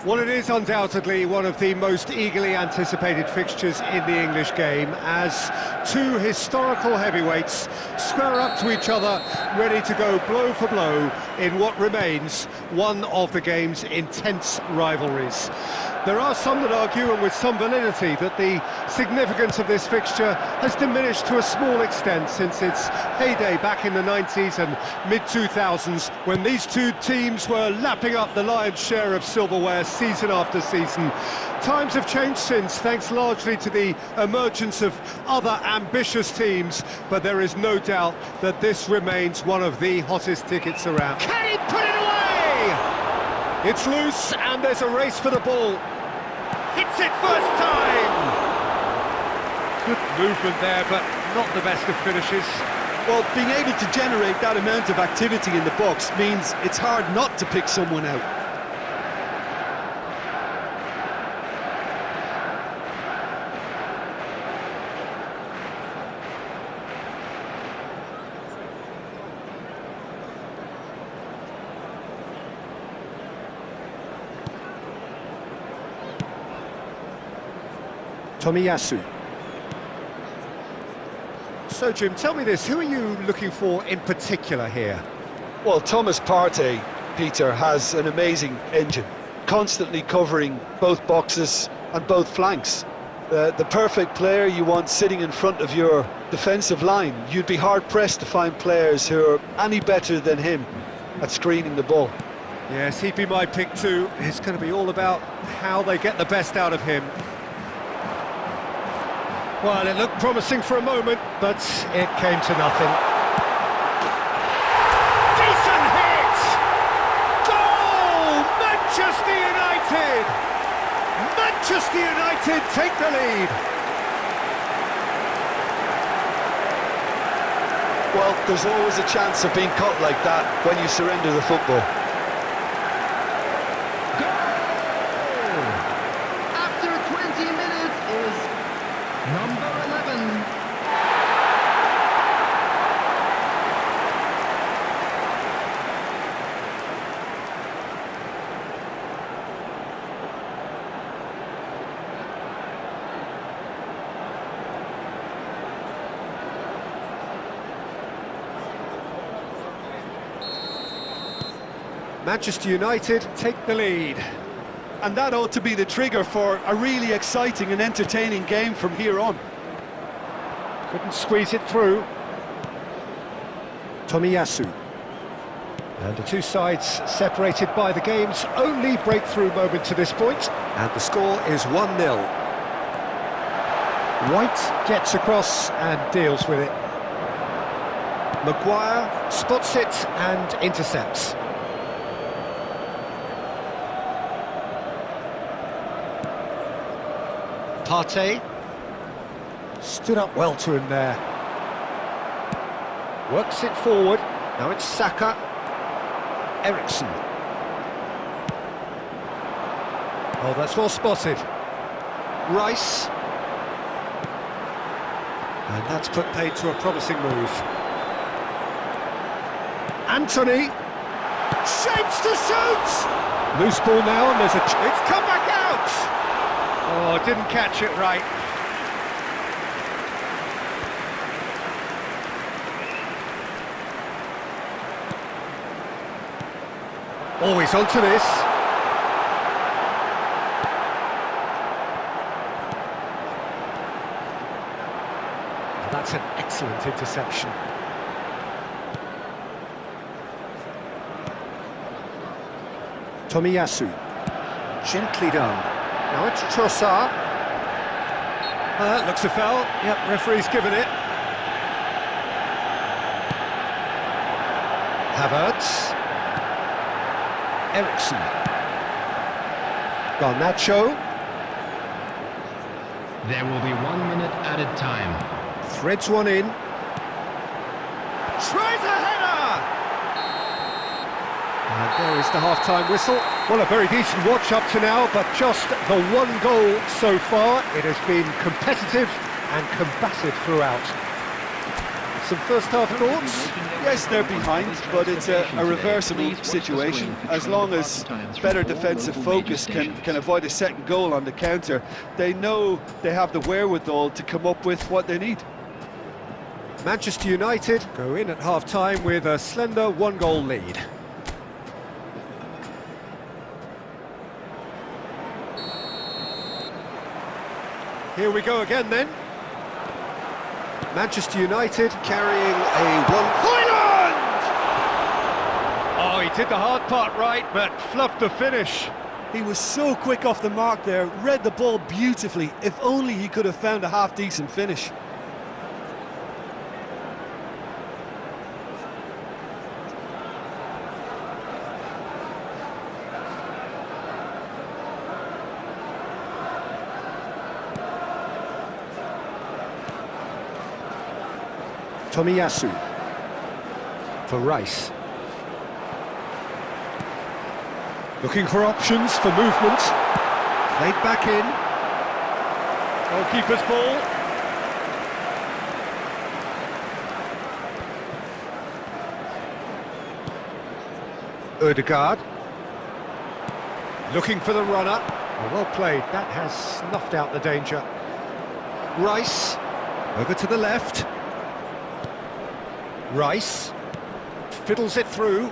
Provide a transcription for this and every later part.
Well, it is undoubtedly one of the most eagerly anticipated fixtures in the English game, as two historical heavyweights square up to each other, ready to go blow for blow in what remains one of the game's intense rivalries. There are some that argue, and with some validity, that the significance of this fixture has diminished to a small extent since its heyday back in the 90s and mid-2000s, when these two teams were lapping up the lion's share of silverware season after season. Times have changed since, thanks largely to the emergence of other ambitious teams, but there is no doubt that this remains one of the hottest tickets around. Can he put it away? It's loose, and there's a race for the ball. Hits it first time! Good movement there, but not the best of finishes. Well, being able to generate that amount of activity in the box means it's hard not to pick someone out. Tomiyasu. So, Jim, tell me this, who are you looking for in particular here? Well, Thomas Partey, Peter, has an amazing engine, constantly covering both boxes and both flanks. The perfect player you want sitting in front of your defensive line. You'd be hard-pressed to find players who are any better than him at screening the ball. Yes, he'd be my pick too. It's going to be all about how they get the best out of him. Well, it looked promising for a moment, but it came to nothing. Decent hit! Goal! Manchester United! Manchester United take the lead! Well, there's always a chance of being caught like that when you surrender the football. After 20 minutes is number 11. Manchester United take the lead. And that ought to be the trigger for a really exciting and entertaining game from here on. Couldn't squeeze it through. Tomiyasu. And the two sides separated by the game's only breakthrough moment to this point. And the score is 1-0. White gets across and deals with it. Maguire spots it and intercepts. Partey stood up well to him there. Works it forward. Now it's Saka. Ericsson. Oh, that's well spotted. Rice. And that's put paid to a promising move. Anthony. Shapes to shoot! Loose ball now, and it's come back out! Oh, didn't catch it right. Always onto this. That's an excellent interception. Tomiyasu. Gently done. Now it's Trossard. Looks a foul. Yep, referee's given it. Havertz. Ericsson. Garnacho. There will be 1 minute added time. Threads one in. Tries a header! And there is the half-time whistle. Well, a very decent watch up to now, but just the one goal so far. It has been competitive and combative throughout. Some first-half thoughts? Yes, they're behind, but it's a reversible situation. As long as better defensive focus can avoid a second goal on the counter, they know they have the wherewithal to come up with what they need. Manchester United go in at half-time with a slender one-goal lead. Here we go again then. Manchester United carrying a Hoyland! Oh, he did the hard part right, but fluffed the finish. He was so quick off the mark there, read the ball beautifully. If only he could have found a half-decent finish. Tomiyasu for Rice. Looking for options for movement. Played back in. Goalkeeper's ball. Ødegaard. Looking for the runner. Oh, well played. That has snuffed out the danger. Rice. Over to the left. Rice fiddles it through.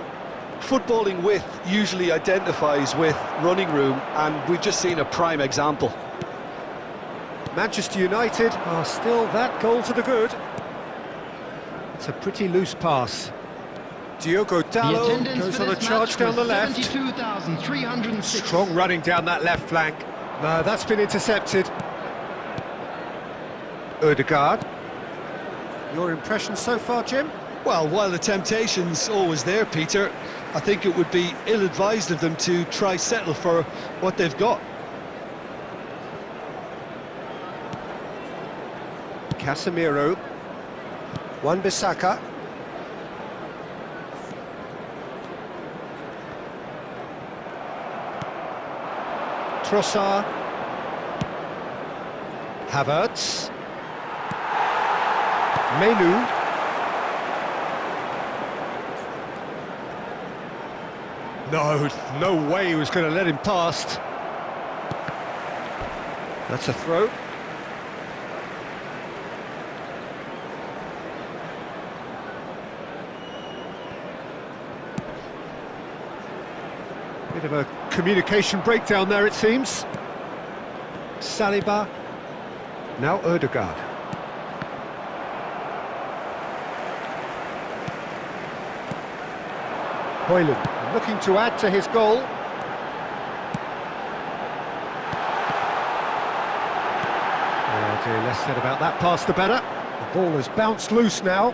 Footballing width usually identifies with running room, and we've just seen a prime example. Manchester United are still that goal to the good. It's a pretty loose pass. Diogo Dalot goes on a charge down the left. 72,306. Strong running down that left flank. No, that's been intercepted. Ødegaard. Your impression so far, Jim? Well, while the temptation's always there, Peter, I think it would be ill-advised of them to try settle for what they've got. Casemiro. Wan-Bissaka. Trossard. Havertz. Menu. No way he was going to let him past. That's a throw. Bit of a communication breakdown there, it seems. Saliba. Now Ødegaard. Højlund looking to add to his goal. Oh dear, less said about that pass the better. The ball has bounced loose now.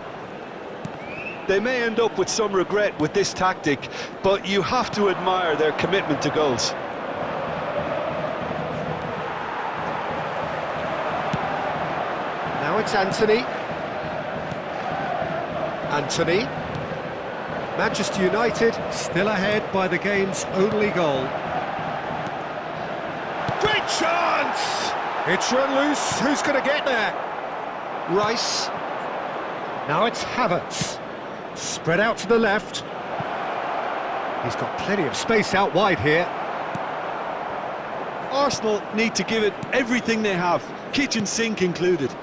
They may end up with some regret with this tactic, but you have to admire their commitment to goals. Now it's Anthony. Anthony. Manchester United still ahead by the game's only goal. Great chance! It's run loose. Who's going to get there? Rice. Now it's Havertz. Spread out to the left. He's got plenty of space out wide here. Arsenal need to give it everything they have, kitchen sink included.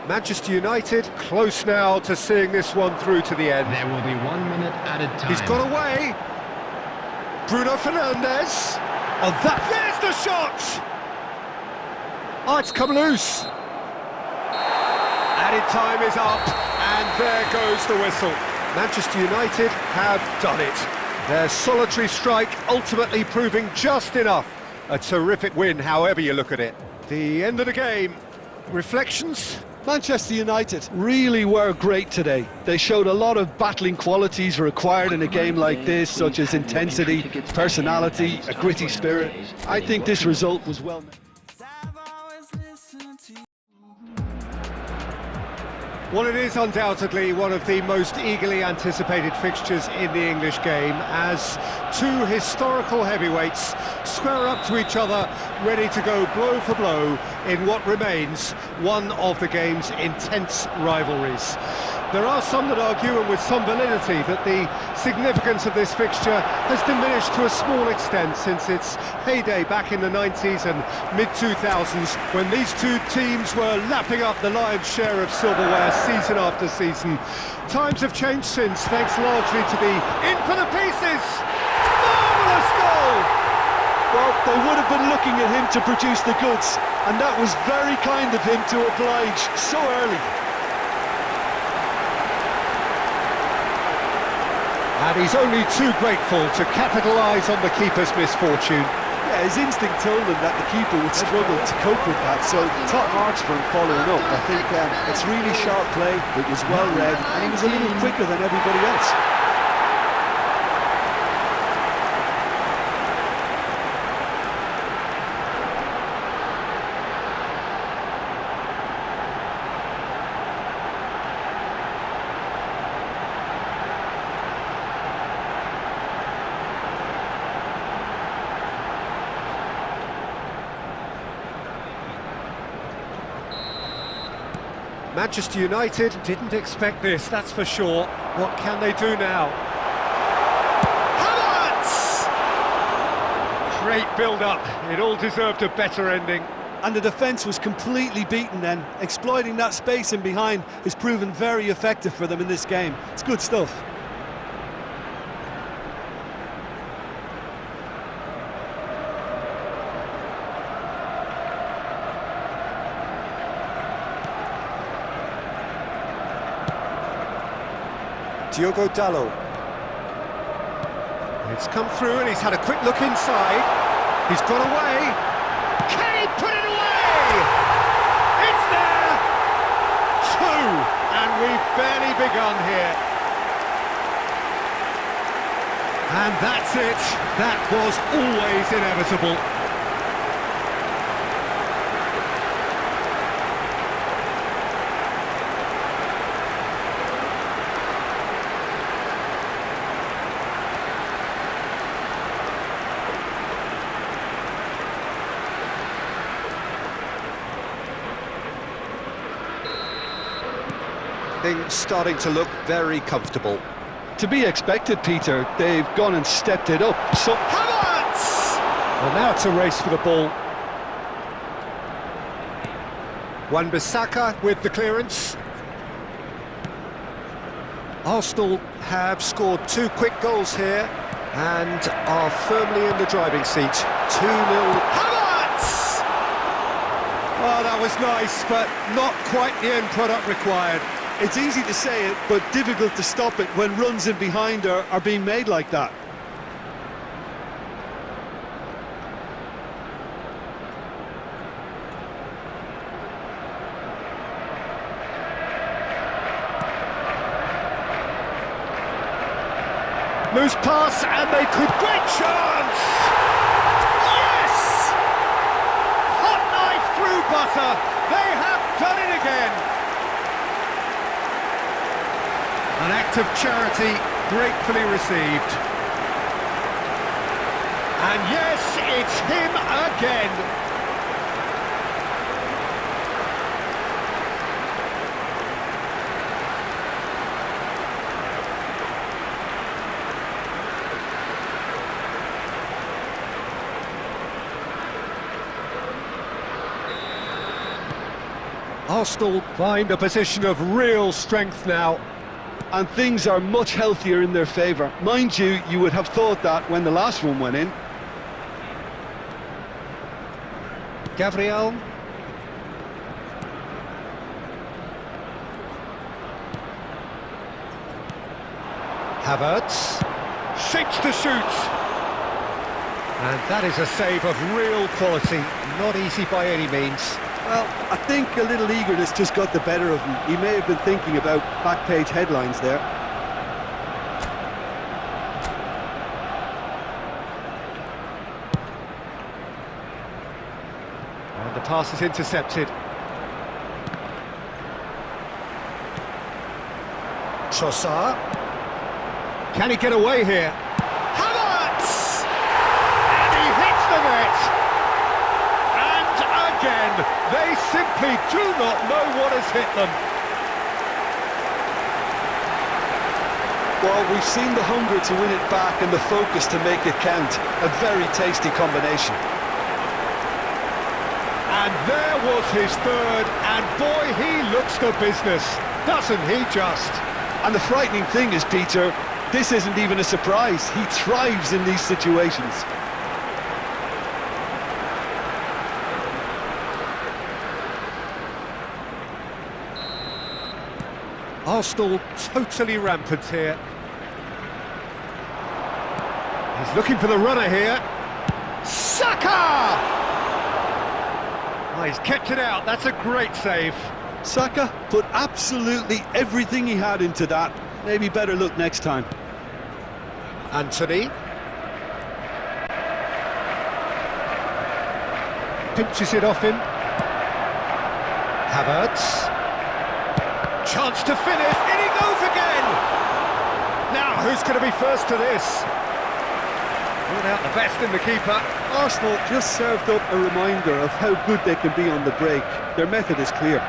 Manchester United close now to seeing this one through to the end. There will be 1 minute added time. He's got away. Bruno Fernandes. Oh, there's the shot! Oh, it's come loose. Added time is up, and there goes the whistle. Manchester United have done it. Their solitary strike ultimately proving just enough. A terrific win, however you look at it. The end of the game. Reflections? Manchester United really were great today. They showed a lot of battling qualities required in a game like this, such as intensity, personality, a gritty spirit. I think this result was well made. Well, it is undoubtedly one of the most eagerly anticipated fixtures in the English game, as two historical heavyweights square up to each other, ready to go blow for blow in what remains one of the game's intense rivalries. There are some that argue, and with some validity, that the significance of this fixture has diminished to a small extent since its heyday back in the 90s and mid-2000s, when these two teams were lapping up the lion's share of silverware season after season. Times have changed since, thanks largely to the in for the pieces! Marvellous goal! Well, they would have been looking at him to produce the goods, and that was very kind of him to oblige so early. And he's only too grateful to capitalise on the keeper's misfortune. Yeah, his instinct told him that the keeper would struggle to cope with that, so top marks for him following up. I think it's really sharp play, it was well read, and he was a little quicker than everybody else. Manchester United didn't expect this, that's for sure. What can they do now? Havertz! Great build-up. It all deserved a better ending. And the defence was completely beaten then. Exploiting that space in behind has proven very effective for them in this game. It's good stuff. Diogo Dalot. It's come through and he's had a quick look inside. He's got away. Can he put it away? It's there! Two! And we've barely begun here. And that's it. That was always inevitable. Things starting to look very comfortable. To be expected, Peter. They've gone and stepped it up. So Havertz! Well, now it's a race for the ball. Wan-Bissaka with the clearance. Arsenal have scored two quick goals here and are firmly in the driving seat. 2-0. Havertz! Oh, that was nice, but not quite the end product required. it's easy to say it, but difficult to stop it when runs in behind are being made like that. Loose pass, and they could... Great chance! Yes! Hot knife through butter. They have done it again. An act of charity gratefully received. And yes, it's him again. Arsenal find a position of real strength now. And things are much healthier in their favour. Mind you, you would have thought that when the last one went in. Gabriel. Havertz. Shapes to shoot. And that is a save of real quality. Not easy by any means. Well, I think a little eagerness just got the better of him. He may have been thinking about back-page headlines there. And the pass is intercepted. Trossard. Can he get away here? Havertz! And he hits the net! And again! They simply do not know what has hit them. Well, we've seen the hunger to win it back and the focus to make it count. A very tasty combination. And there was his third, and boy, he looks the business, doesn't he just? And the frightening thing is, Peter, this isn't even a surprise. He thrives in these situations. Arsenal totally rampant here. He's looking for the runner here. Saka! Oh, he's kept it out, that's a great save. Saka put absolutely everything he had into that. Maybe better look next time. Anthony. Pinches it off him. Havertz. Chance to finish, in he goes again! Now, who's going to be first to this? Brought out the best in the keeper. Arsenal just served up a reminder of how good they can be on the break. Their method is clear.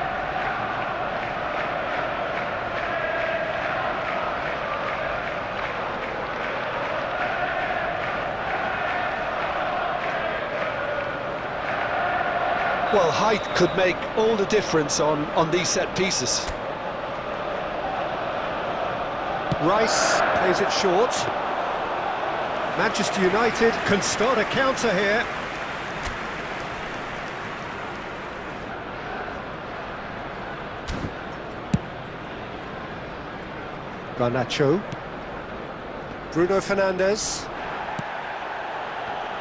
Well, height could make all the difference on these set pieces. Rice plays it short. Manchester United can start a counter here. Garnacho. Bruno Fernandes.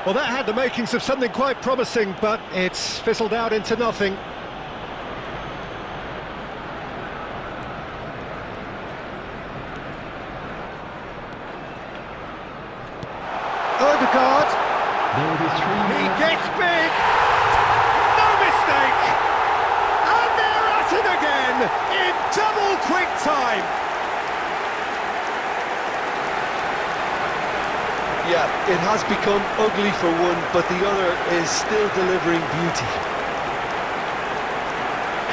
Well, that had the makings of something quite promising, but it's fizzled out into nothing. Odegaard. There will be 3 He minutes. gets big. No mistake. And they're at it again in double quick time. Yeah, it has become ugly for one, but the other is still delivering beauty.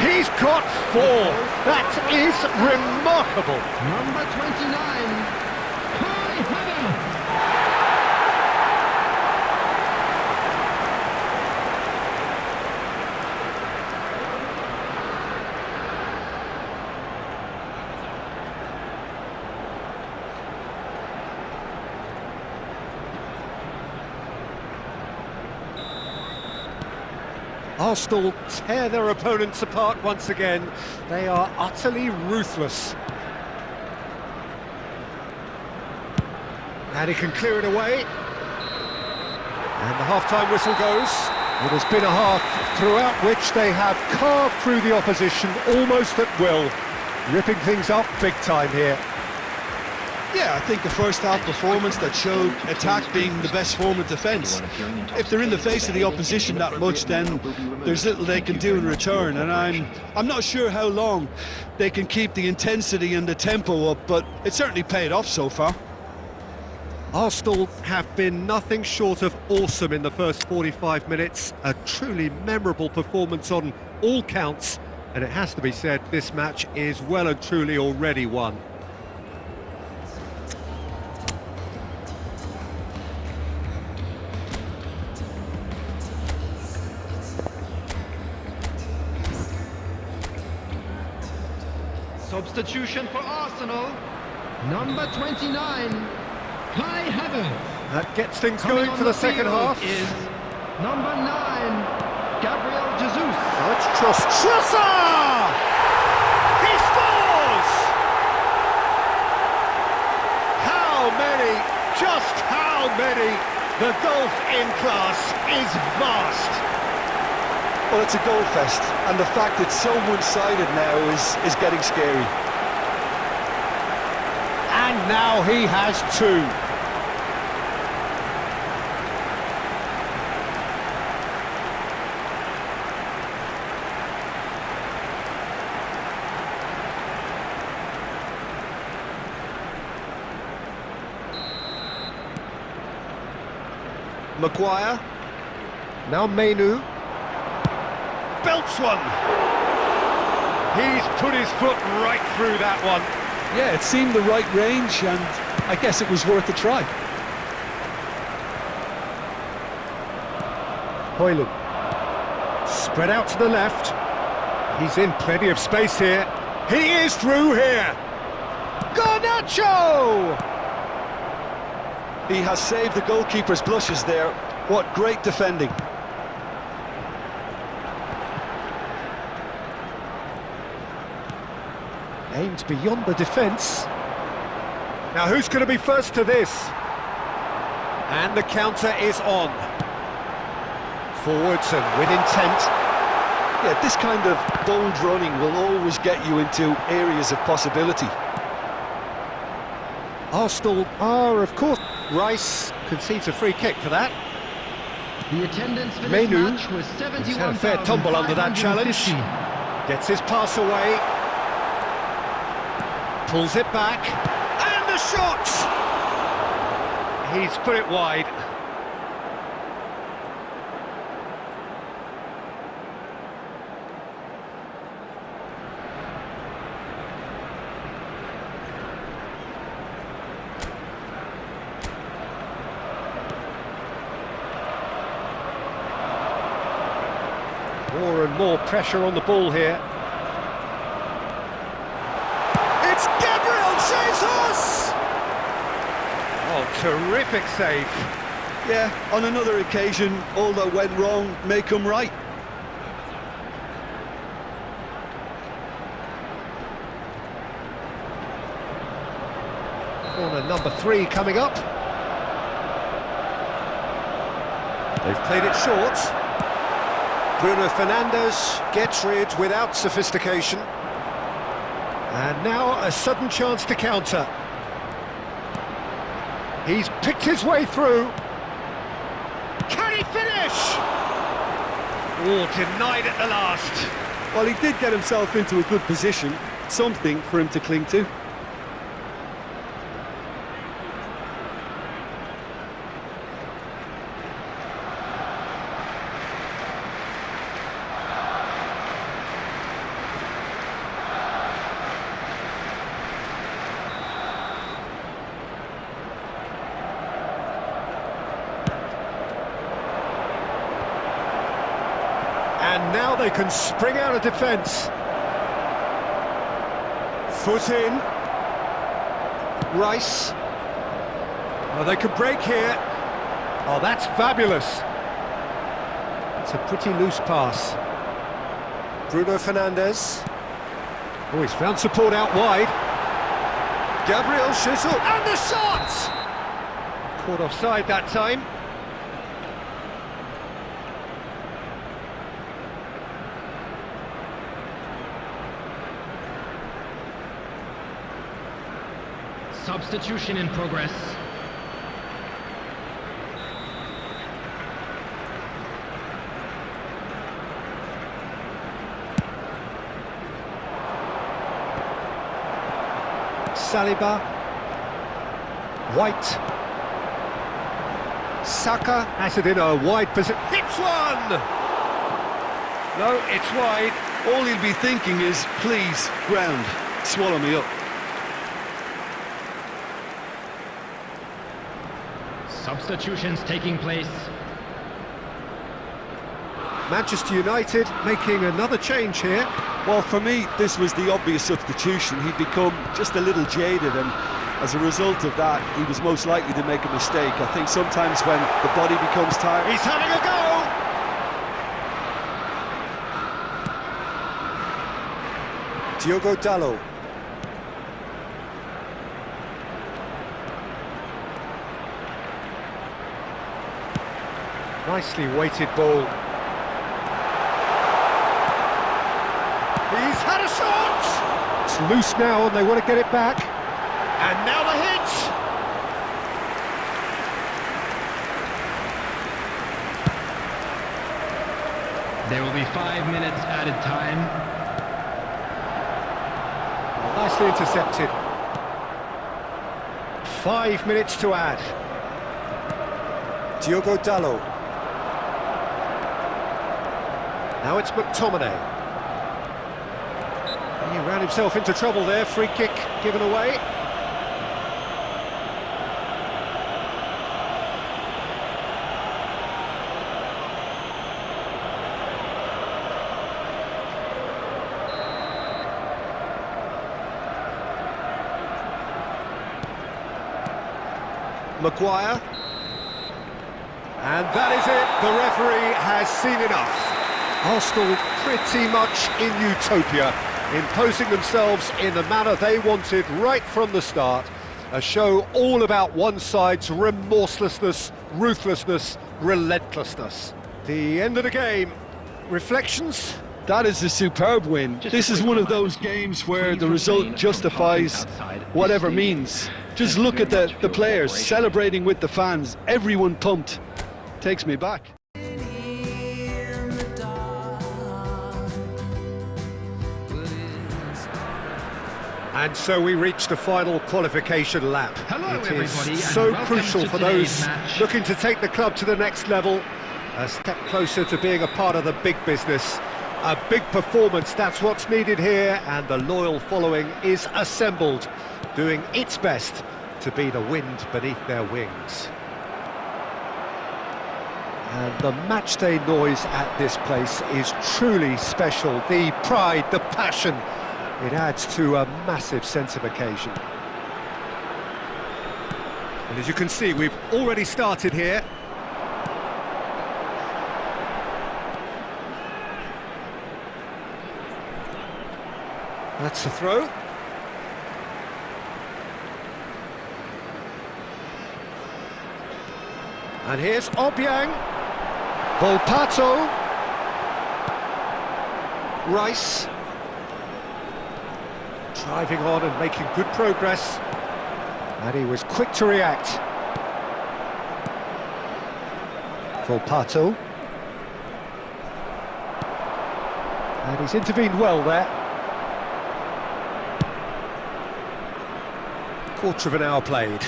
He's got 4. That is remarkable. Number 29, Kai Havertz. Arsenal tear their opponents apart once again. They are utterly ruthless. And he can clear it away. And the half-time whistle goes. It has been a half throughout which they have carved through the opposition almost at will, ripping things up big time here. Yeah, I think the first half performance that showed attack being the best form of defence. If they're in the face of the opposition that much, then there's little they can do in return, and I'm not sure how long they can keep the intensity and the tempo up, but it certainly paid off so far. Arsenal have been nothing short of awesome in the first 45 minutes. A truly memorable performance on all counts, and it has to be said, this match is well and truly already won. Substitution for Arsenal, number 29, Kai Havertz. That gets things Coming going on for the second field half. is number 9, Gabriel Jesus. Let's trust Trossard! He scores! How many, just how many? The gulf in class is vast. Well, it's a goal fest, and the fact it's so one-sided now is getting scary. And now he has 2. Maguire. Now Mainu. belts one. He's put his foot right through that one. Yeah, it seemed the right range, and I guess it was worth a try. Hoyland. Spread out to the left. He's in plenty of space here. He is through here. Garnacho! He has saved the goalkeeper's blushes there. What great defending. Aimed beyond the defence. Now who's going to be first to this? And the counter is on. Forwards and with intent. Yeah, this kind of bold running will always get you into areas of possibility. Arsenal are, of course... Rice concedes a free kick for that. The attendance for this Menu. match was He's had a fair tumble under that challenge. 71,550. Gets his pass away. Pulls it back. And the shot! He's put it wide. More and more pressure on the ball here. It's Gabriel Jesus! Oh, terrific save. Yeah, on another occasion, all that went wrong may come right. Corner number 3 coming up. They've played it short. Bruno Fernandes gets rid without sophistication. And now a sudden chance to counter. He's picked his way through. Can he finish? Oh, denied at the last. Well, he did get himself into a good position, something for him to cling to. And now they can spring out of defence. Foot in. Rice. Oh, they could break here. Oh, that's fabulous. It's a pretty loose pass. Bruno Fernandes. Oh, he's found support out wide. Gabriel Jesus. And the shot! Caught offside that time. Substitution in progress. Saliba. White. Saka has it in a wide position. Hits one! No, it's wide. All he'll be thinking is, please, ground, swallow me up. Substitutions taking place. Manchester United making another change here. Well, for me, this was the obvious substitution. He'd become just a little jaded, and as a result of that, he was most likely to make a mistake. I think sometimes when the body becomes tired... He's having a go! Diogo Dalot. Nicely weighted ball. He's had a shot! It's loose now and they want to get it back. And now the hit! There will be 5 minutes added time. Nicely intercepted. 5 minutes to add. Diogo Dalot. Now it's McTominay. He ran himself into trouble there, free kick given away. Maguire. And that is it, the referee has seen enough. Arsenal pretty much in utopia, imposing themselves in the manner they wanted right from the start. A show all about one side's remorselessness, ruthlessness, relentlessness. The end of the game. Reflections? That is a superb win. This is one of those games where the result justifies whatever means. Just look at the players celebrating with the fans, everyone pumped. Takes me back. And so we reach the final qualification lap. It is so crucial for those looking to take the club to the next level, a step closer to being a part of the big business. A big performance, that's what's needed here, and the loyal following is assembled, doing its best to be the wind beneath their wings. And the matchday noise at this place is truly special. The pride, the passion, it adds to a massive sense of occasion. And as you can see, we've already started here. That's the throw. And here's Obiang. Volpato. Rice. Driving on and making good progress. And he was quick to react. Volpato. And he's intervened well there. Quarter of an hour played.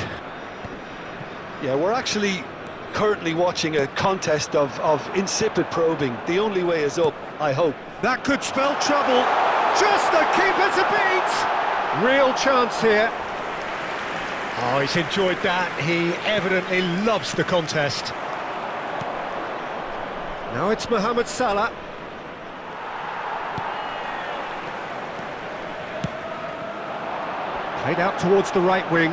Yeah, we're actually currently watching a contest of insipid probing. The only way is up, I hope. That could spell trouble. Just the keeper to beat. Real chance here. Oh, he's enjoyed that. He evidently loves the contest. Now it's Mohamed Salah. Played out towards the right wing.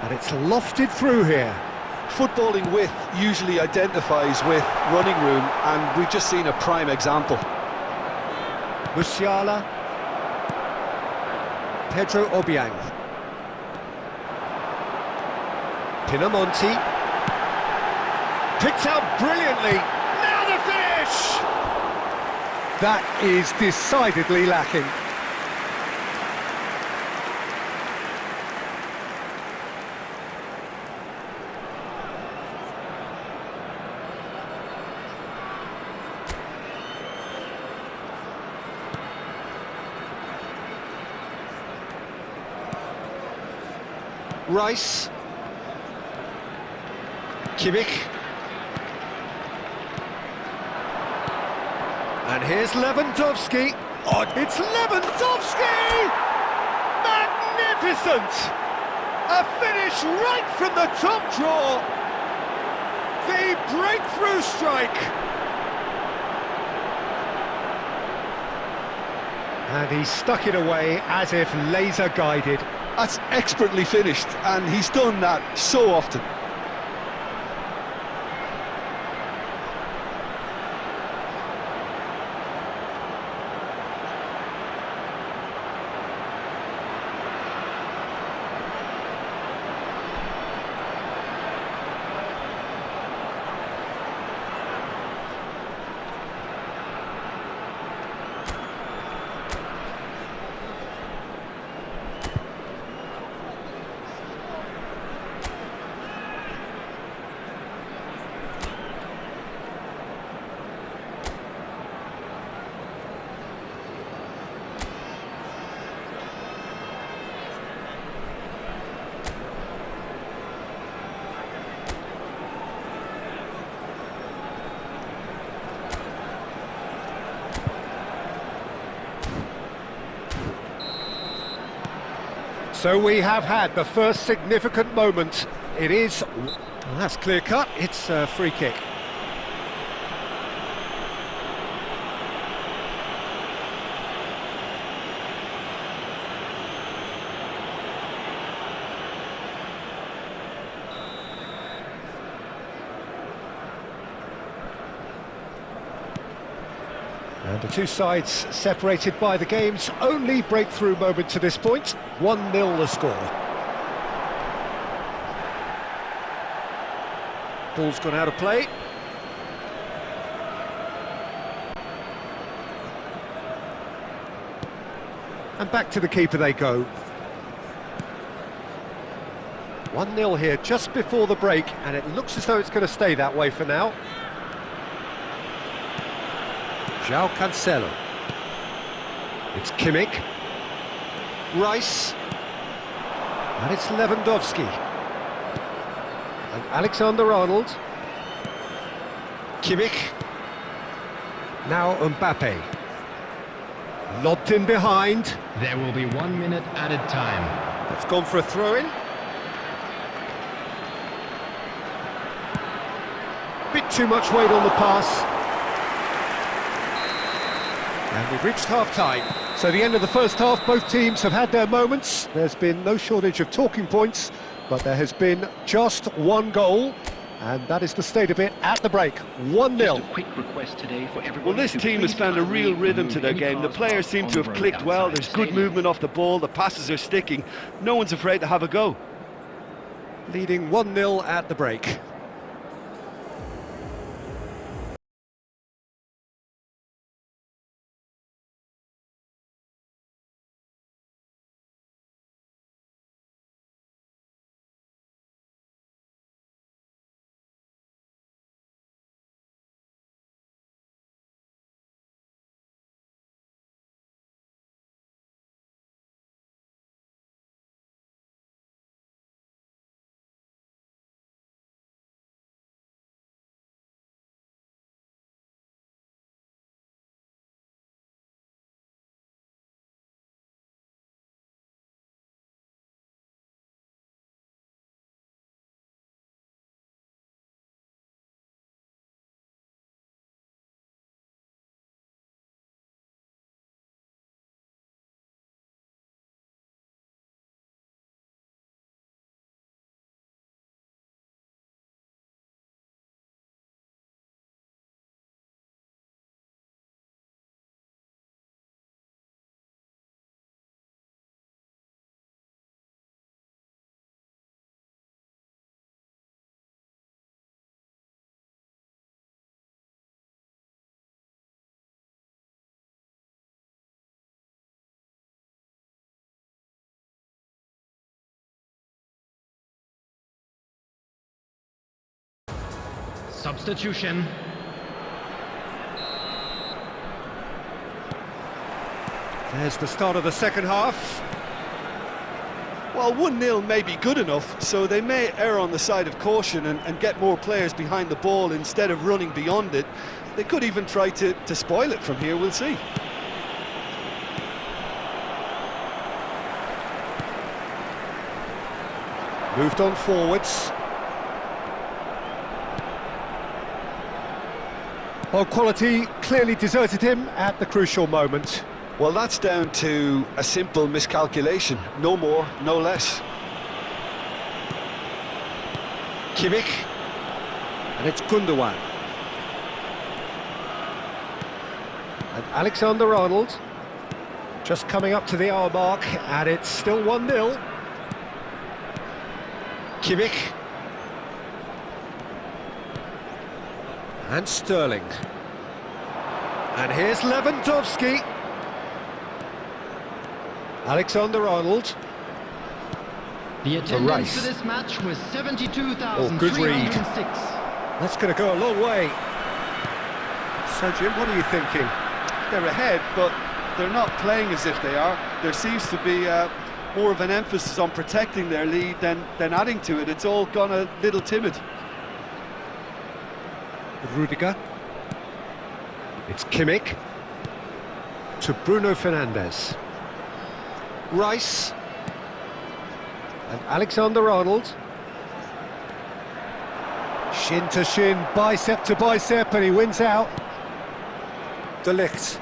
And it's lofted through here. Footballing width usually identifies with running room, and we've just seen a prime example. Musiala. Pedro Obiang. Pinamonti. Picked out brilliantly. Now the finish! That is decidedly lacking. Rice. Kimmich. And here's Lewandowski. Oh, it's Lewandowski! Magnificent! A finish right from the top draw. The breakthrough strike. And he stuck it away as if laser guided. That's expertly finished, and he's done that so often. So we have had the first significant moment. It is... Well, that's clear cut. It's a free kick. And the two sides separated by the game's only breakthrough moment to this point. 1-0 the score. Ball's gone out of play. And back to the keeper they go. 1-0 here just before the break, and it looks as though it's going to stay that way for now. João Cancelo. It's Kimmich. Rice. And it's Lewandowski. And Alexander-Arnold. Kimmich. Now Mbappe. Lobbed in behind. There will be 1 minute added time. It's gone for a throw-in. Bit too much weight on the pass. And we've reached half-time. So the end of the first half, both teams have had their moments. There's been no shortage of talking points, but there has been just one goal, and that is the state of it at the break. 1-0. Just a quick request today for everyone. Well, this to team has please found a real kindly rhythm to remove their any game. The cars players parked seem on to have the road clicked well. outside There's the good stadium. movement off the ball. The passes are sticking. No one's afraid to have a go. Leading 1-0 at the break. Substitution. There's the start of the second half. Well, 1-0 may be good enough, so they may err on the side of caution and get more players behind the ball instead of running beyond it. They could even try to spoil it from here, we'll see. Moved on forwards. Well, quality clearly deserted him at the crucial moment. Well, that's down to a simple miscalculation. No more, no less. Kimmich. And it's Gundogan. And Alexander-Arnold. Just coming up to the hour mark, and it's still 1-0. Kimmich. And Sterling. And here's Lewandowski. Alexander-Arnold. The attendance Rice. for this match was Oh, good read. 72,306. That's going to go a long way. So, Jim, what are you thinking? They're ahead, but they're not playing as if they are. There seems to be more of an emphasis on protecting their lead than adding to it. It's all gone a little timid. Rudiger. It's Kimmich. To Bruno Fernandes. Rice. And Alexander-Arnold. Shin to shin, bicep to bicep, and he wins out. De Ligt.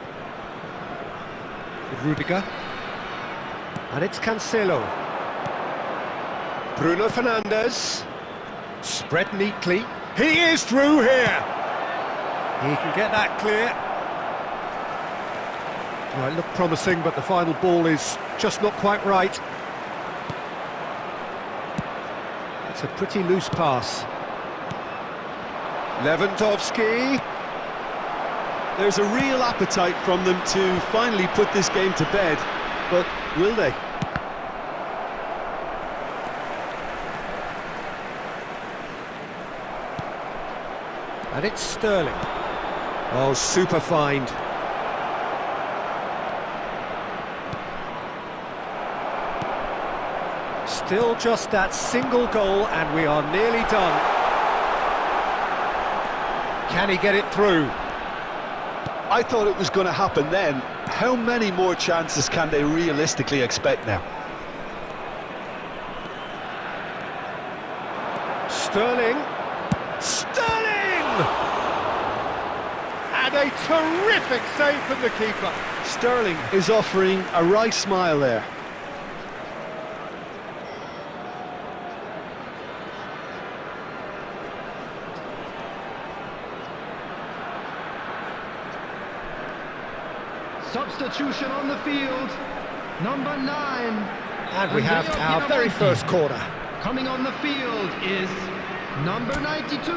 With Rudiger. And it's Cancelo. Bruno Fernandes. Spread neatly. He is through here. He can get that clear. Well, it looked promising, but the final ball is just not quite right. It's a pretty loose pass. Lewandowski. There's a real appetite from them to finally put this game to bed, but will they? And it's Sterling. Oh, super find. Still just that single goal, and we are nearly done. Can he get it through? I thought it was going to happen then. How many more chances can they realistically expect now? Sterling. Sterling! And a terrific save from the keeper. Sterling is offering a wry smile there. Substitution on the field. Number 9. And we have our very first corner. Coming on the field is number 92.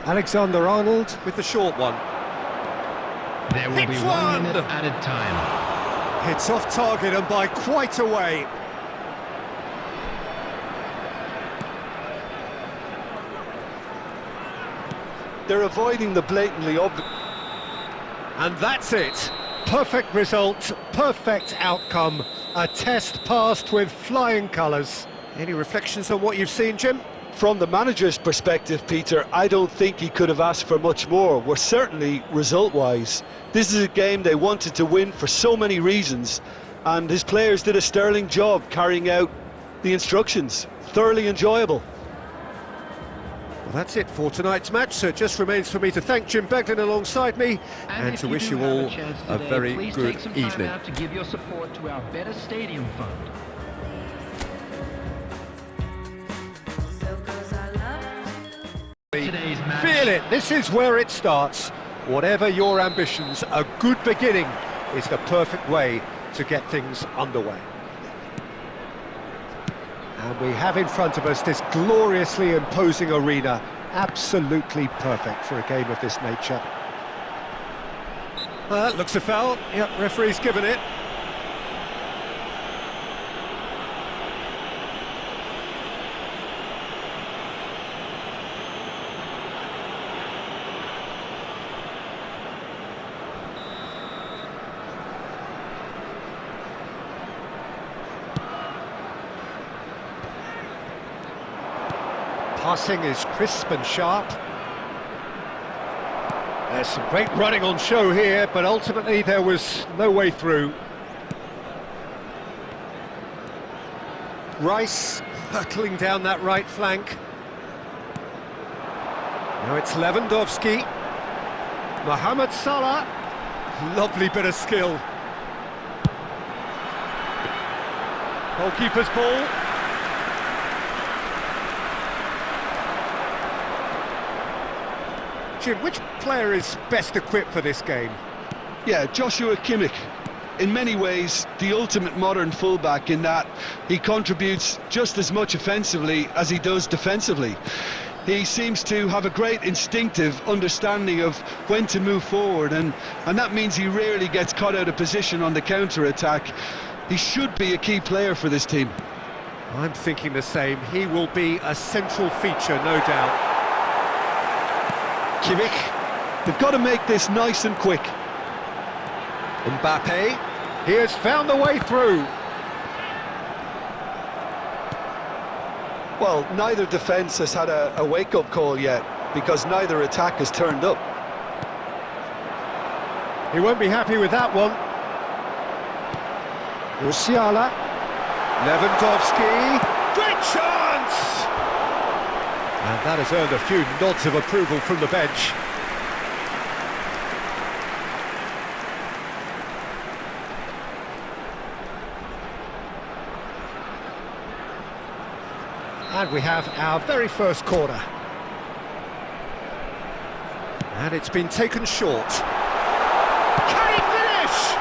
Alexander-Arnold with the short one. There will be Hits 1 one! minute added time. Hits off target and by quite a way. They're avoiding the blatantly obvious. And that's it. Perfect result, perfect outcome. A test passed with flying colours. Any reflections on what you've seen, Jim? From the manager's perspective, Peter, I don't think he could have asked for much more. We're certainly result-wise. This is a game they wanted to win for so many reasons, and his players did a sterling job carrying out the instructions. Thoroughly enjoyable. Well, that's it for tonight's match, so it just remains for me to thank Jim Beglin alongside me and to wish you all a very good evening. Out to give your support to our Better Stadium Fund. Today's match. Feel it, this is where it starts. Whatever your ambitions, a good beginning is the perfect way to get things underway. And we have in front of us this gloriously imposing arena, absolutely perfect for a game of this nature. Looks a foul. Yep, referee's given it. Passing is crisp and sharp. There's some great running on show here, but ultimately there was no way through. Rice hurtling down that right flank. Now it's Lewandowski. Mohamed Salah. Lovely bit of skill. Goalkeeper's ball. Jim, which player is best equipped for this game? Yeah, Joshua Kimmich. In many ways, the ultimate modern fullback in that he contributes just as much offensively as he does defensively. He seems to have a great instinctive understanding of when to move forward, and that means he rarely gets caught out of position on the counter-attack. He should be a key player for this team. I'm thinking the same. He will be a central feature, no doubt. Kimmich, they've got to make this nice and quick. Mbappe, he has found the way through. Well, neither defence has had a wake-up call yet, because neither attack has turned up. He won't be happy with that one. Musiala. Lewandowski. Great chance! And that has earned a few nods of approval from the bench. And we have our very first corner. And it's been taken short. Can he finish?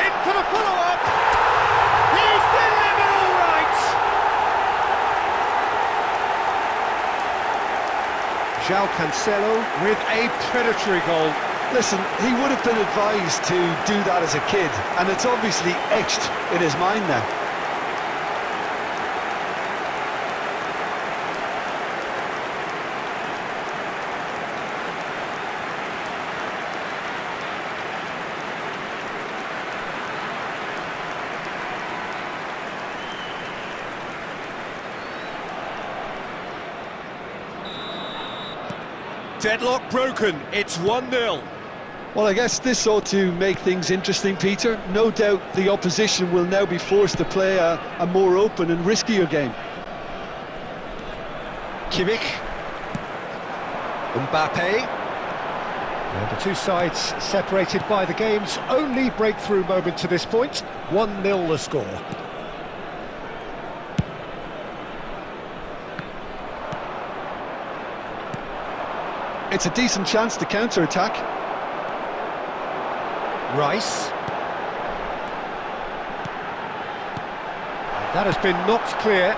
In for the follow-up! He's delivered all right! João Cancelo with a predatory goal. Listen, he would have been advised to do that as a kid, and it's obviously etched in his mind now. Deadlock broken, it's 1-0. Well, I guess this ought to make things interesting, Peter. No doubt the opposition will now be forced to play a more open and riskier game. Kimmich. Mbappe. And the two sides separated by the game's only breakthrough moment to this point. 1-0 the score. It's a decent chance to counter-attack. Rice. That has been knocked clear.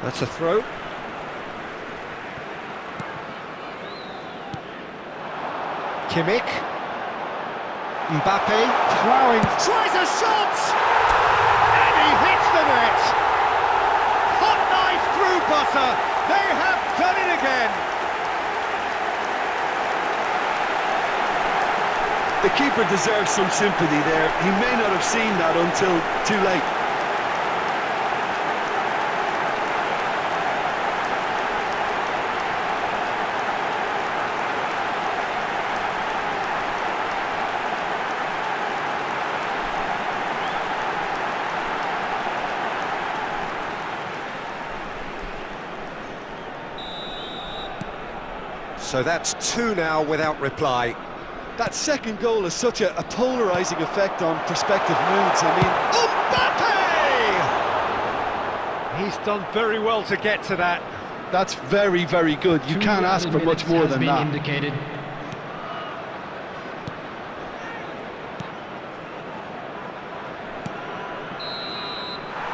That's a throw. Kimmich. Mbappe ploughing, tries a shot! And he hits the net! Hot knife through butter! They have done it again! The keeper deserves some sympathy there. He may not have seen that until too late. So that's two now without reply. That second goal has such a polarising effect on prospective moods. I Mbappe! He's done very well to get to that. That's very, very good. You can't ask for much more than that. Indicated.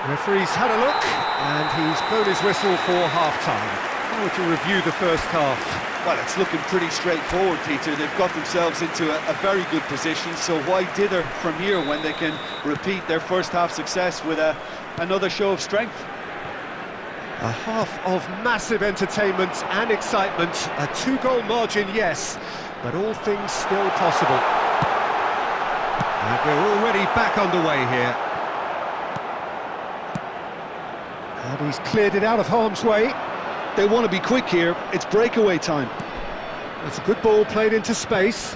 Referee's had a look, and he's blown his whistle for half-time. How would you review the first half? Well, it's looking pretty straightforward, Peter. They've got themselves into a very good position, so why dither from here when they can repeat their first half success with another show of strength? A half of massive entertainment and excitement, a two-goal margin, yes, but all things still possible. And we're already back underway here. And he's cleared it out of harm's way. They want to be quick here. It's breakaway time. It's a good ball played into space.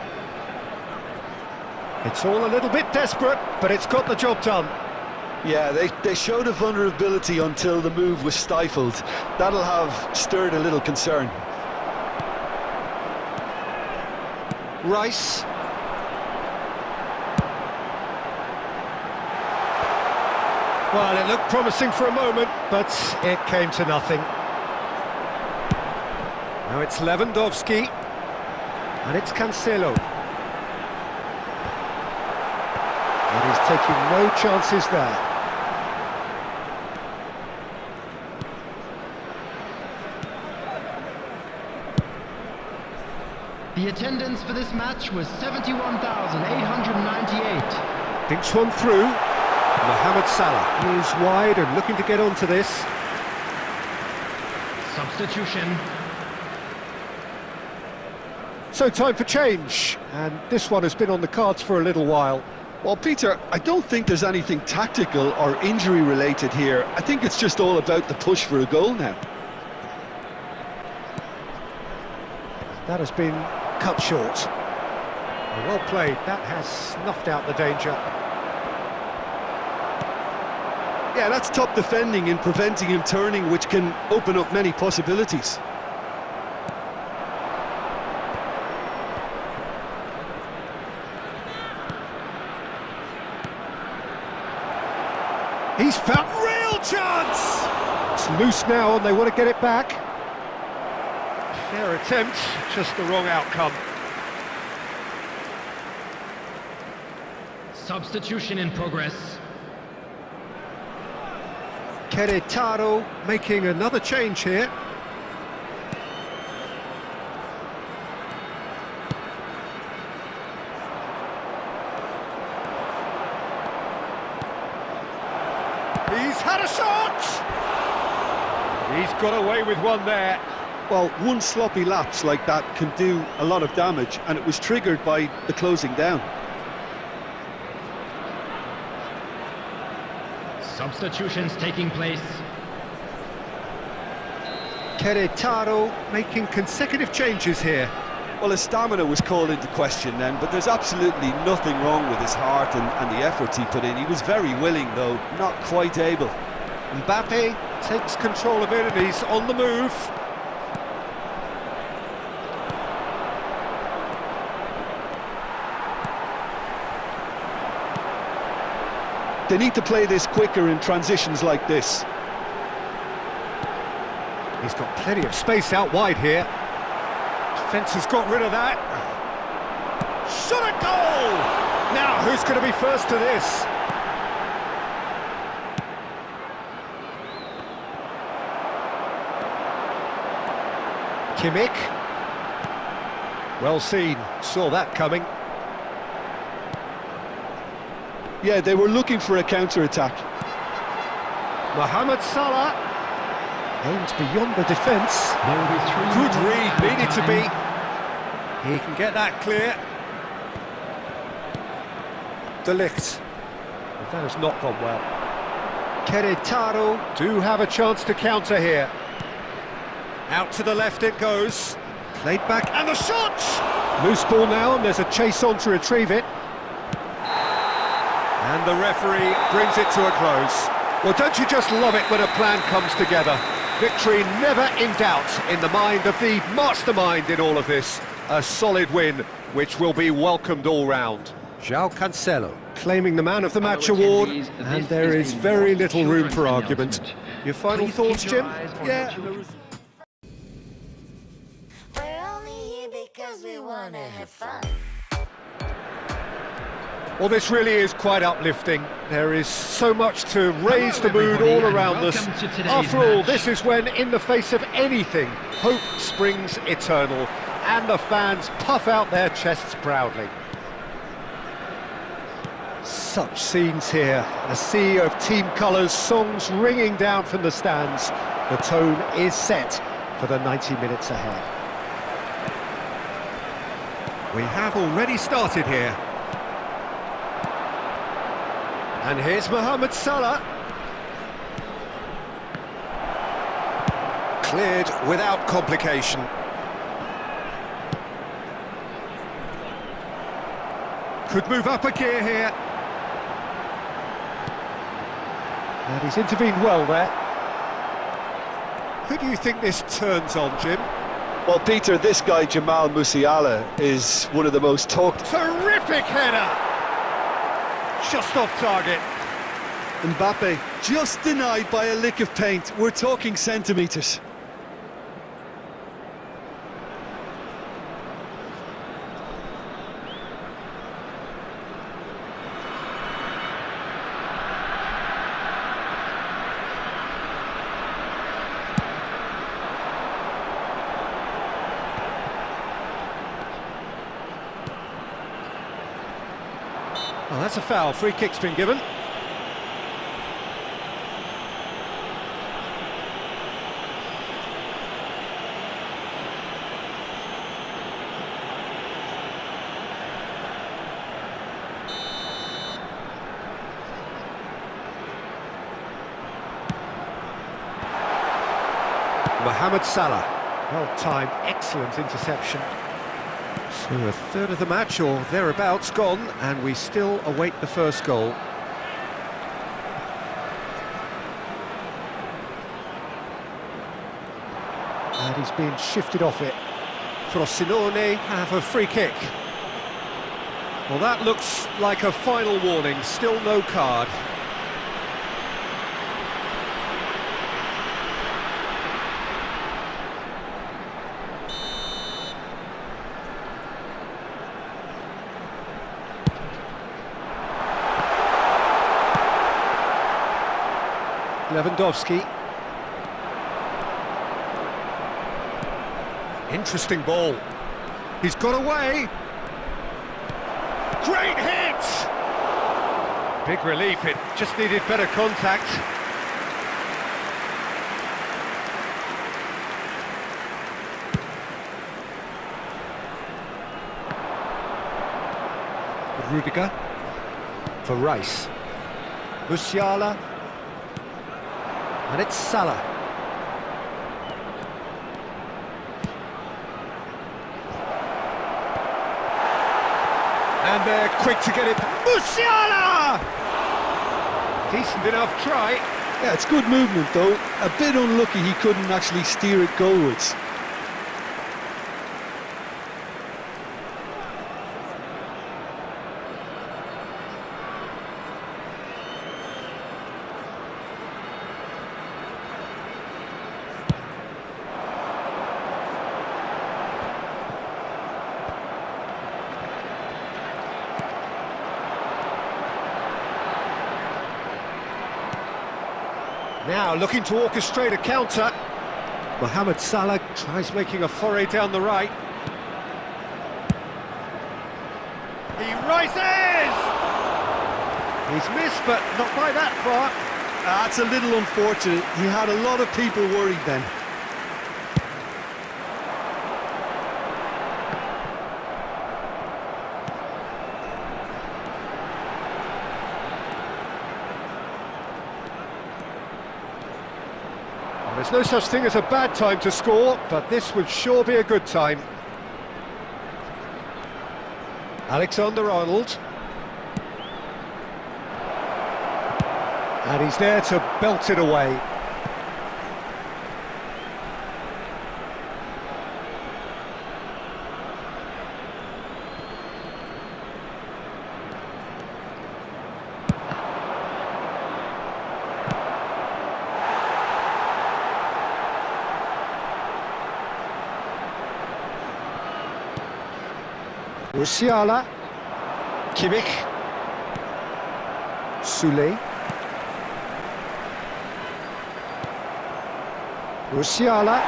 It's all a little bit desperate, but it's got the job done. Yeah, they showed a vulnerability until the move was stifled. That'll have stirred a little concern. Rice. Well, it looked promising for a moment, but it came to nothing. Now it's Lewandowski, and it's Cancelo. And he's taking no chances there. The attendance for this match was 71,898. Dinks one through. Mohamed Salah is wide and looking to get onto this. Substitution. So time for change, and this one has been on the cards for a little while. Well, Peter, I don't think there's anything tactical or injury related here. I think it's just all about the push for a goal now. That has been cut short. Well played, that has snuffed out the danger. Yeah, that's top defending and preventing him turning, which can open up many possibilities. He's found real chance! It's loose now and they want to get it back. Fair attempt, just the wrong outcome. Substitution in progress. Querétaro making another change here. He's had a shot! He's got away with one there. Well, one sloppy lapse like that can do a lot of damage, and it was triggered by the closing down. Substitutions taking place. Querétaro making consecutive changes here. Well, his stamina was called into question then, but there's absolutely nothing wrong with his heart and the efforts he put in. He was very willing, though, not quite able. Mbappe takes control of it and he's on the move. They need to play this quicker in transitions like this. He's got plenty of space out wide here. Defence has got rid of that. Shot a goal! Now, who's going to be first to this? Kimmich. Well seen, saw that coming. Yeah, they were looking for a counter-attack. Mohamed Salah aims beyond the defence. There will be 3 Good minutes read, added needed to be. time. He can get that clear. De Ligt. That has not gone well. Querétaro do have a chance to counter here. Out to the left it goes. Played back, and the shot! Loose ball now, and there's a chase on to retrieve it. And the referee brings it to a close. Well, don't you just love it when a plan comes together? Victory never in doubt in the mind of the mastermind in all of this. A solid win, which will be welcomed all round. João Cancelo claiming the Man of the Match award, and there is very little room for argument. Your final thoughts, Jim? Yeah. We're only here because we want to have fun. Well, this really is quite uplifting. There is so much to raise the mood everybody, all and around us. welcome to today's After all, match. this is when, in the face of anything, hope springs eternal, and the fans puff out their chests proudly. Such scenes here, a sea of team colours, songs ringing down from the stands. The tone is set for the 90 minutes ahead. We have already started here. And here's Mohamed Salah. Cleared without complication. Could move up a gear here. And he's intervened well there. Who do you think this turns on, Jim? Well, Peter, this guy, Jamal Musiala, is one of the most talked... Terrific header! Just off target. Mbappe just denied by a lick of paint. We're talking centimetres. Oh, that's a foul. Free kick's been given. Mohamed Salah. Well timed, excellent interception. So a third of the match, or thereabouts, gone, and we still await the first goal. And he's being shifted off it. Frosinone have a free kick. Well, that looks like a final warning, still no card. Lewandowski. Interesting ball. He's got away. Great hit! Big relief, it just needed better contact. Rudiger for Rice. Musiala. And it's Salah. And they're quick to get it. Musiala! Decent enough try. Yeah, it's good movement though. A bit unlucky he couldn't actually steer it goalwards. Now looking to orchestrate a counter. Mohamed Salah tries making a foray down the right. He rises! He's missed, but not by that far. That's a little unfortunate. He had a lot of people worried then. There's no such thing as a bad time to score, but this would sure be a good time. Alexander-Arnold. And he's there to belt it away. Musiala, Kimmich, Soulé, Musiala,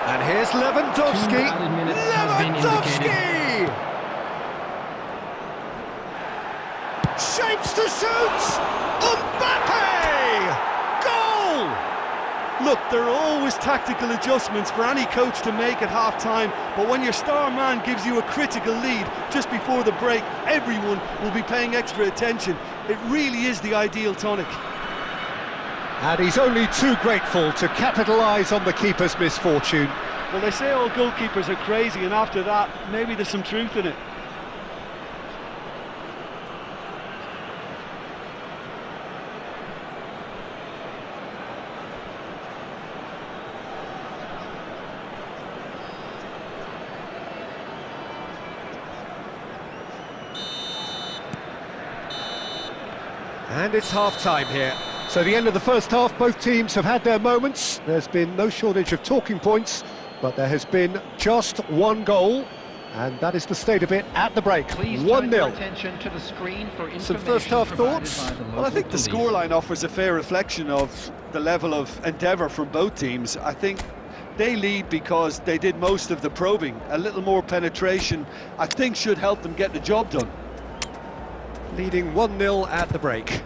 and here's Lewandowski. 2 added minutes have been indicated. Lewandowski! Shapes to shoot! Mbappe! Goal! Look, there are always tactical adjustments for any coach to make at half-time, but when your star man gives you a critical lead just before the break, everyone will be paying extra attention. It really is the ideal tonic. And he's only too grateful to capitalise on the keeper's misfortune. Well, they say all goalkeepers are crazy, and after that, maybe there's some truth in it. And it's half-time here. So the end of the first half, both teams have had their moments. There's been no shortage of talking points, but there has been just one goal, and that is the state of it at the break. 1-0. Attention to the screen for Some first-half thoughts? Well, I think the scoreline offers a fair reflection of the level of endeavour from both teams. I think they lead because they did most of the probing. A little more penetration, I think, should help them get the job done. Leading 1-0 at the break.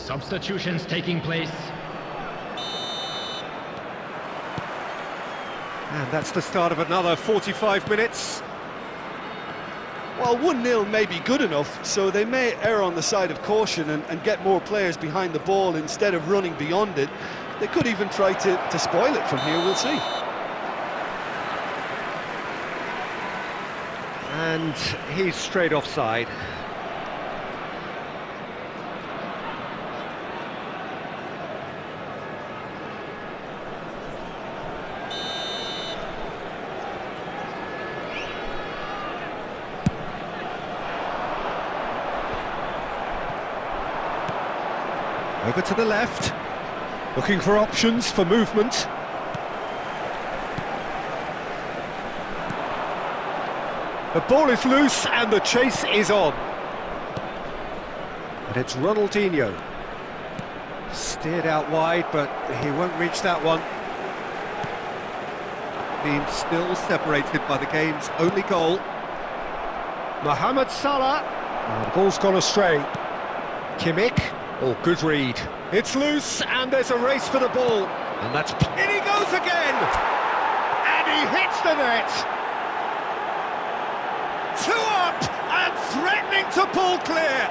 Substitutions taking place. And that's the start of another 45 minutes. Well, 1-0 may be good enough, so they may err on the side of caution and get more players behind the ball instead of running beyond it. They could even try to spoil it from here, we'll see. And he's straight offside. Over to the left, looking for options for movement. The ball is loose and the chase is on. And it's Ronaldinho. Steered out wide, but he won't reach that one. Being still separated by the game's only goal. Mohamed Salah. Oh, the ball's gone astray. Kimmich. Oh, good read. It's loose, and there's a race for the ball. And that's... In he goes again! And he hits the net! 2 up, and threatening to pull clear!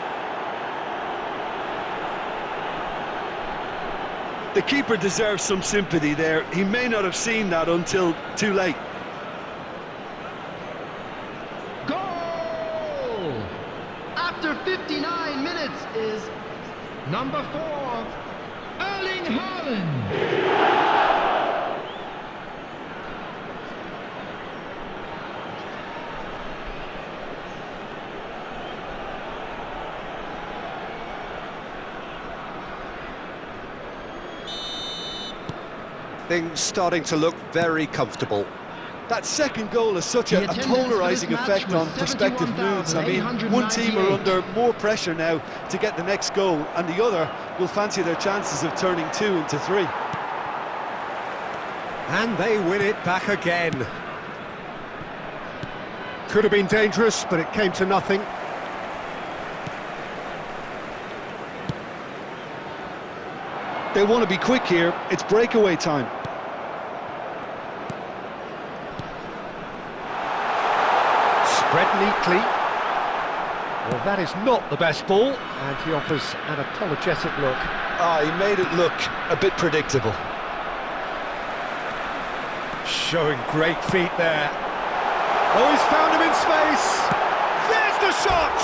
The keeper deserves some sympathy there. He may not have seen that until too late. Goal! After 59 minutes is number 4, Erling Haaland. Things starting to look very comfortable. That second goal has such a polarising effect on prospective moods. I mean, one team are under more pressure now to get the next goal, and the other will fancy their chances of turning 2 into 3. And they win it back again. Could have been dangerous, but it came to nothing. They want to be quick here. It's breakaway time. Spread neatly. Well, that is not the best ball, and he offers an apologetic look. He made it look a bit predictable. Showing great feet there. Oh, he's found him in space! There's the shot!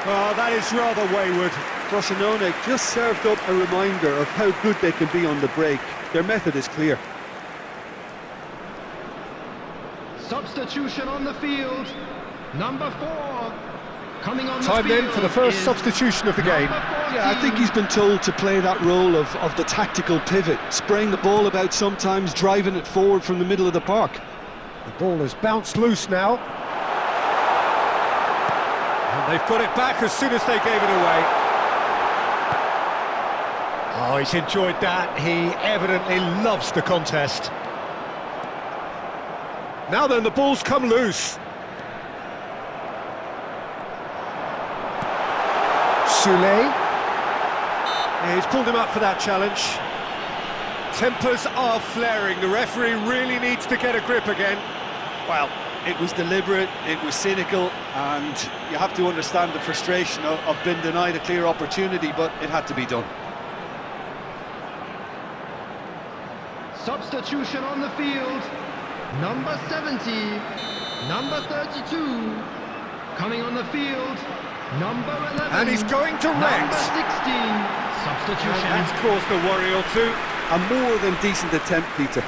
Oh, that is rather wayward. Frosinone just served up a reminder of how good they can be on the break. Their method is clear. Substitution on the field, number 4. Coming on Time the field then for the first is substitution of the game. Yeah, I think he's been told to play that role of the tactical pivot, spraying the ball about sometimes, driving it forward from the middle of the park. The ball has bounced loose now. And they've got it back as soon as they gave it away. Oh, he's enjoyed that. He evidently loves the contest. Now then, the ball's come loose. Soulé. Yeah, he's pulled him up for that challenge. Tempers are flaring. The referee really needs to get a grip again. Well, it was deliberate, it was cynical, and you have to understand the frustration of being denied a clear opportunity, but it had to be done. Substitution on the field, number 70, number 32. Coming on the field, number 11. And he's going direct. Number 16. Substitution. And that's caused a worry or two. A more than decent attempt, Peter.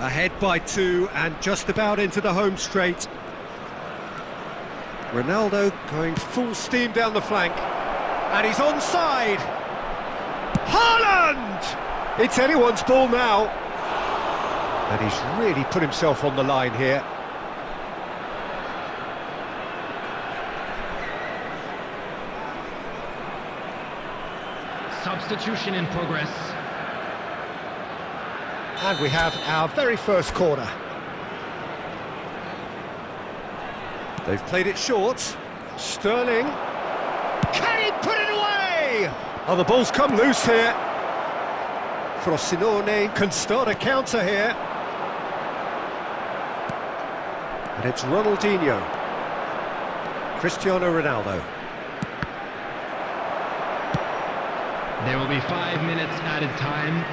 Ahead by 2 and just about into the home straight. Ronaldo going full steam down the flank. And he's onside. Haaland! It's anyone's ball now. And he's really put himself on the line here. Substitution in progress. And we have our very first corner. They've played it short. Sterling. Can he put it away? Oh, the ball's come loose here. Frosinone can start a counter here. And it's Ronaldinho. Cristiano Ronaldo. There will be 5 minutes added time.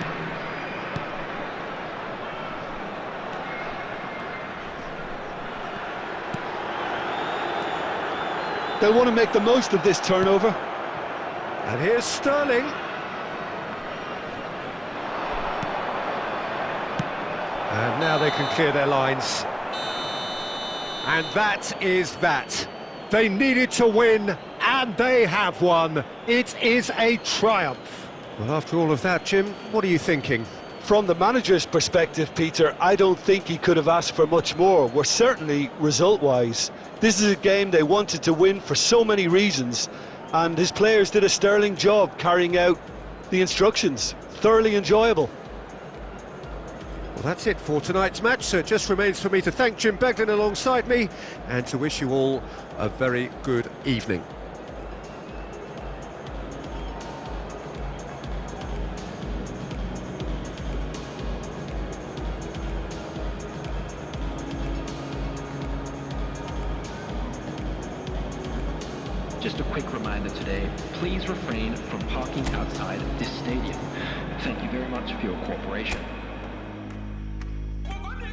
They want to make the most of this turnover. And here's Sterling. And now they can clear their lines. And that is that. They needed to win, and they have won. It is a triumph. Well, after all of that, Jim, what are you thinking? From the manager's perspective, Peter, I don't think he could have asked for much more. We're certainly result-wise. This is a game they wanted to win for so many reasons, and his players did a sterling job carrying out the instructions. Thoroughly enjoyable. Well, that's it for tonight's match, so it just remains for me to thank Jim Beglin alongside me and to wish you all a very good evening. Just a quick reminder today, please refrain from parking outside this stadium. Thank you very much for your cooperation.